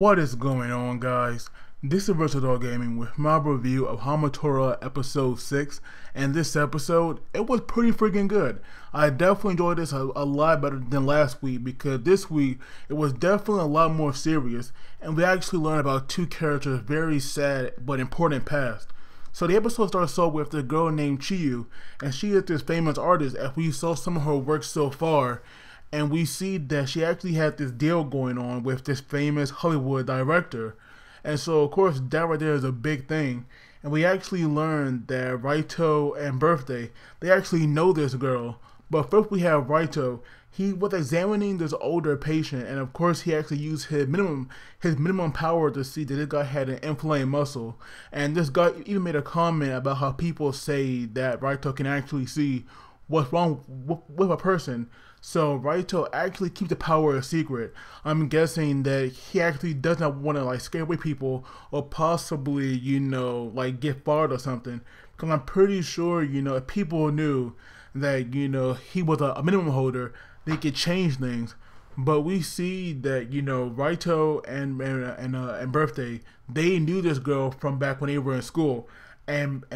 What is going on, guys? This is Versatile Gaming with my review of Hamatora episode 6, and this episode, it was pretty freaking good. I definitely enjoyed this a lot better than last week because this week, it was definitely a lot more serious, and we actually learned about two characters' very sad but important past. So the episode starts off with the girl named Chiyu, and she is this famous artist, and we saw some of her work so far, and we see that she actually had this deal going on with this famous Hollywood director. And so, of course, that right there is a big thing. And we actually learned that Raito and Birthday, they actually know this girl. But first we have Raito. He was examining this older patient, and of course he actually used his minimum power to see that this guy had an inflamed muscle. And this guy even made a comment about how people say that Raito can actually see what's wrong with a person. So Raito actually keeps the power a secret. I'm guessing that he actually does not want to like scare away people or possibly, like get fired or something. Because I'm pretty sure, if people knew that, he was a minimum holder, they could change things. But we see that, Raito and Birthday, they knew this girl from back when they were in school. And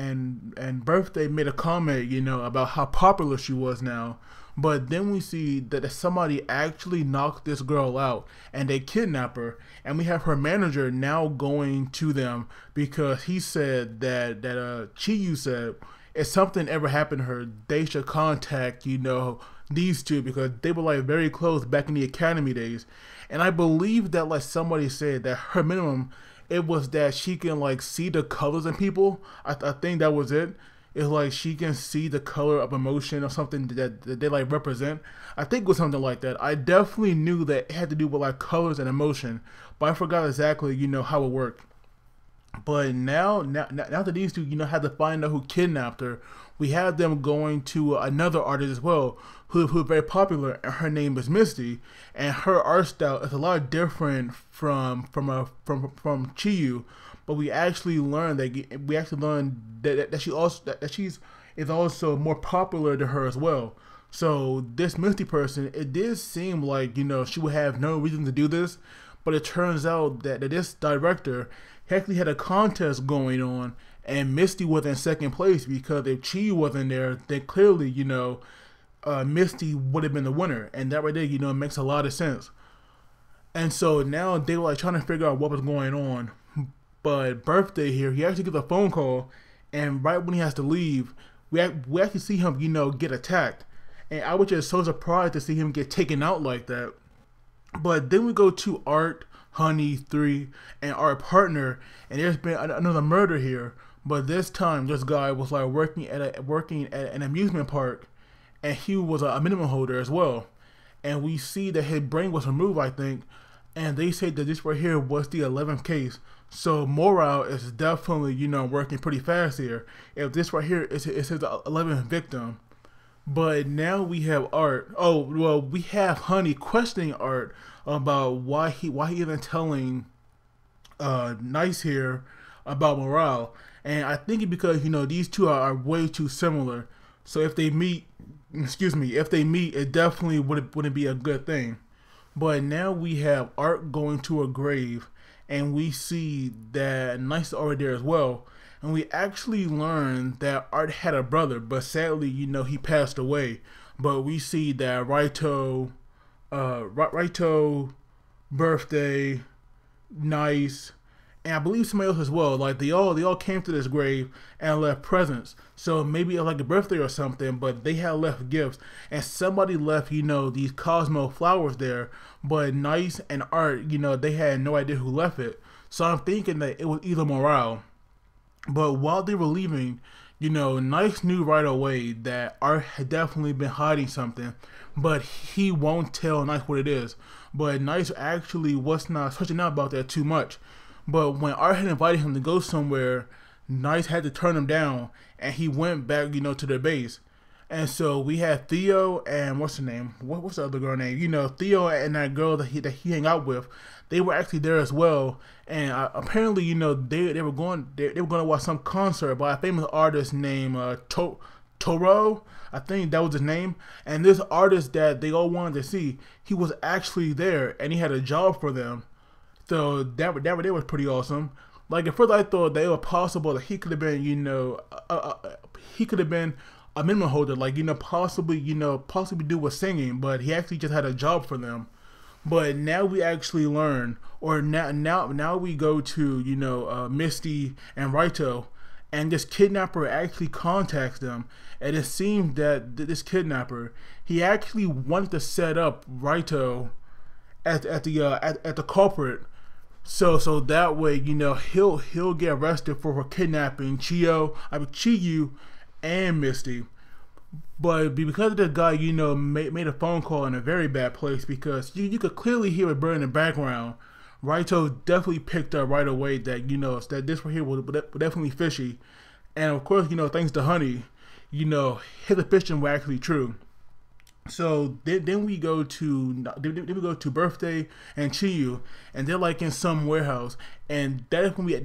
Birthday made a comment, about how popular she was now. But then we see that somebody actually knocked this girl out and they kidnap her, and we have her manager now going to them because he said that Chiyu said if something ever happened to her, they should contact these two because they were like very close back in the academy days. And I believe that like somebody said that her minimum, it was that she can like see the colors in people. I think that was it. It's like she can see the color of emotion or something that they like represent. I think it was something like that. I definitely knew that it had to do with like colors and emotion, but I forgot exactly how it worked. But now that these two had to find out who kidnapped her, we have them going to another artist as well who's very popular, and her name is Misty, and her art style is a lot different from Chiyu. But we actually learned that she's is also more popular than her as well. So this Misty person, it did seem like she would have no reason to do this, but it turns out that this director actually had a contest going on, and Misty was in second place because if Chi wasn't there, then clearly Misty would have been the winner, and that right there makes a lot of sense. And so now they were like trying to figure out what was going on. But Birthday here, he actually gets a phone call, and right when he has to leave, we actually see him, get attacked. And I was just so surprised to see him get taken out like that. But then we go to Art, Honey, 3, and our partner, and there's been another murder here. But this time, this guy was like working at an amusement park, and he was a minimum holder as well. And we see that his brain was removed, I think. And they say that this right here was the 11th case. So morale is definitely, working pretty fast here. If this right here is his 11th victim. But now we have Art. Oh, well, we have Honey questioning Art about why he isn't telling Nice here about morale. And I think it's because, these two are way too similar. So if they meet, it definitely wouldn't be a good thing. But now we have Art going to a grave, and we see that Nice is already there as well. And we actually learn that Art had a brother, but sadly, he passed away. But we see that Raito, Birthday, Nice, and I believe somebody else as well. Like they all came to this grave and left presents. So maybe like a birthday or something, but they had left gifts, and somebody left these Cosmo flowers there. But Nice and Art, they had no idea who left it. So I'm thinking that it was either Morale. But while they were leaving, Nice knew right away that Art had definitely been hiding something, but he won't tell Nice what it is. But Nice actually was not searching out about that too much. But when Art had invited him to go somewhere, Nice had to turn him down, and he went back, to their base. And so we had Theo and what's her name? What's the other girl name? Theo and that girl that he hang out with, they were actually there as well. And apparently, they were going to watch some concert by a famous artist named Toro. I think that was his name. And this artist that they all wanted to see, he was actually there, and he had a job for them. So that was pretty awesome. Like at first I thought that it was possible that he could have been, he could have been a minimum holder, like possibly do with singing, but he actually just had a job for them. But now we actually learn, or now we go to Misty and Raito, and this kidnapper actually contacts them, and it seems that this kidnapper, he actually wanted to set up Raito at the culprit, so that way he'll get arrested for kidnapping Chiyu and Misty. But because the guy, made a phone call in a very bad place, because you could clearly hear it burn in the background. Raito definitely picked up right away that, that this right here was definitely fishy. And of course, thanks to Honey, his suspicion were actually true. So then we go to Birthday and Chiyu, and they're like in some warehouse, and that's when we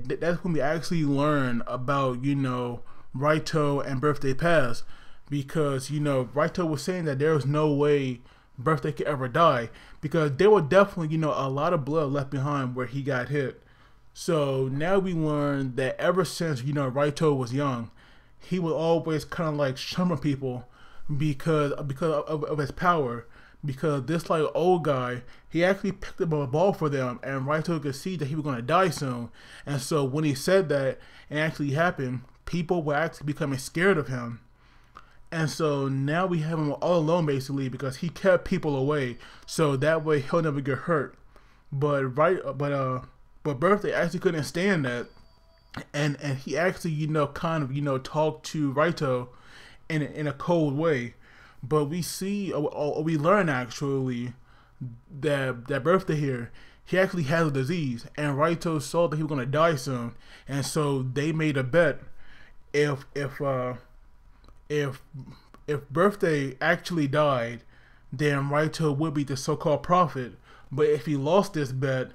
actually learn about Raito and Birthday past. Because Raito was saying that there was no way Birthday could ever die, because there was definitely a lot of blood left behind where he got hit. So now we learn that ever since Raito was young, he was always kind of like shunning people because of his power. Because this like old guy, he actually picked up a ball for them, and Raito could see that he was gonna die soon. And so when he said that and actually happened, people were actually becoming scared of him. And so now we have him all alone basically, because he kept people away, so that way he'll never get hurt. But Birthday actually couldn't stand that, and he actually kind of talked to Raito in a cold way. But we see, or we learn actually that Birthday here, he actually has a disease, and Raito saw that he was gonna die soon, and so they made a bet. If Birthday actually died, then Raito would be the so-called prophet. But if he lost this bet,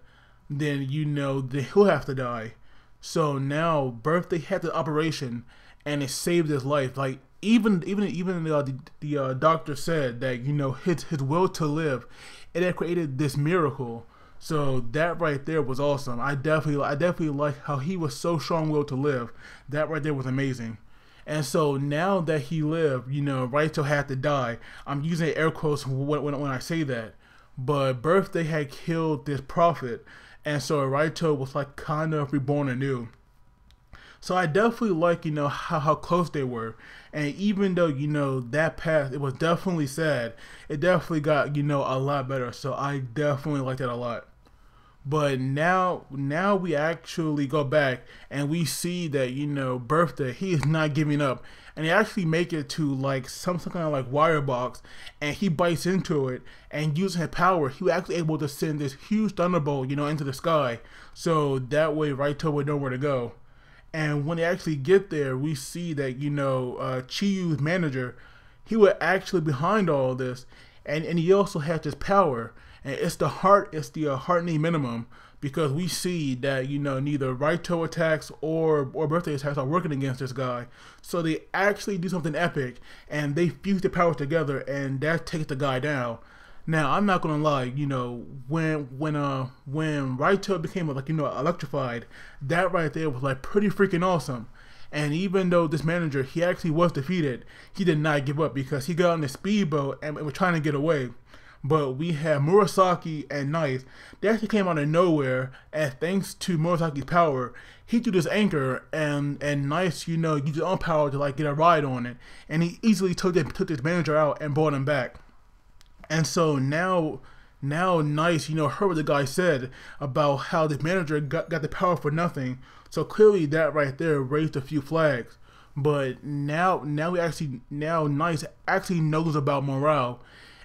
then then he'll have to die. So now Birthday had the operation, and it saved his life. Like even the doctor said that his will to live, it had created this miracle. So that right there was awesome. I definitely like how he was so strong-willed to live. That right there was amazing. And so now that he lived, Raito had to die. I'm using air quotes when I say that. But Birthday had killed this prophet, and so Raito was like kind of reborn anew. So I definitely like, how close they were. And even though, that path, it was definitely sad, it definitely got, a lot better. So I definitely like that a lot. But now we actually go back and we see that Birthday, he is not giving up, and he actually make it to like some kind of like wire box, and he bites into it, and using his power, he was actually able to send this huge thunderbolt into the sky, so that way Raito would know where to go. And when they actually get there, we see that Chiyu's manager, he was actually behind all this, and he also had this power. And it's the heartening minimum, because we see that neither Raito attacks or Birthday attacks are working against this guy. So they actually do something epic, and they fuse their powers together, and that takes the guy down. Now I'm not gonna lie, when Raito became electrified, that right there was like pretty freaking awesome. And even though this manager, he actually was defeated, he did not give up, because he got on the speedboat and was trying to get away. But we have Murasaki and Nice. They actually came out of nowhere, and thanks to Murasaki's power, he threw this anchor, and Nice, used his own power to like get a ride on it, and he easily took this manager out and brought him back. And so now Nice, heard what the guy said about how this manager got the power for nothing. So clearly that right there raised a few flags. But now Nice actually knows about morale.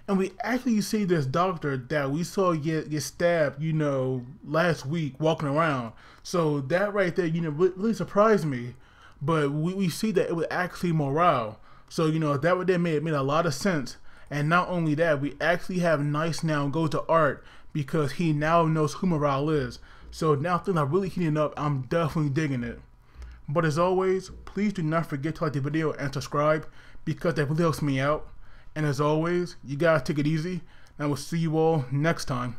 And we actually see this doctor that we saw get stabbed, last week walking around. So that right there, really surprised me. But we see that it was actually morale. So, that right there made a lot of sense. And not only that, we actually have Nice now go to Art, because he now knows who morale is. So now things are really heating up. I'm definitely digging it. But as always, please do not forget to like the video and subscribe, because that really helps me out. And as always, you guys take it easy, and I will see you all next time.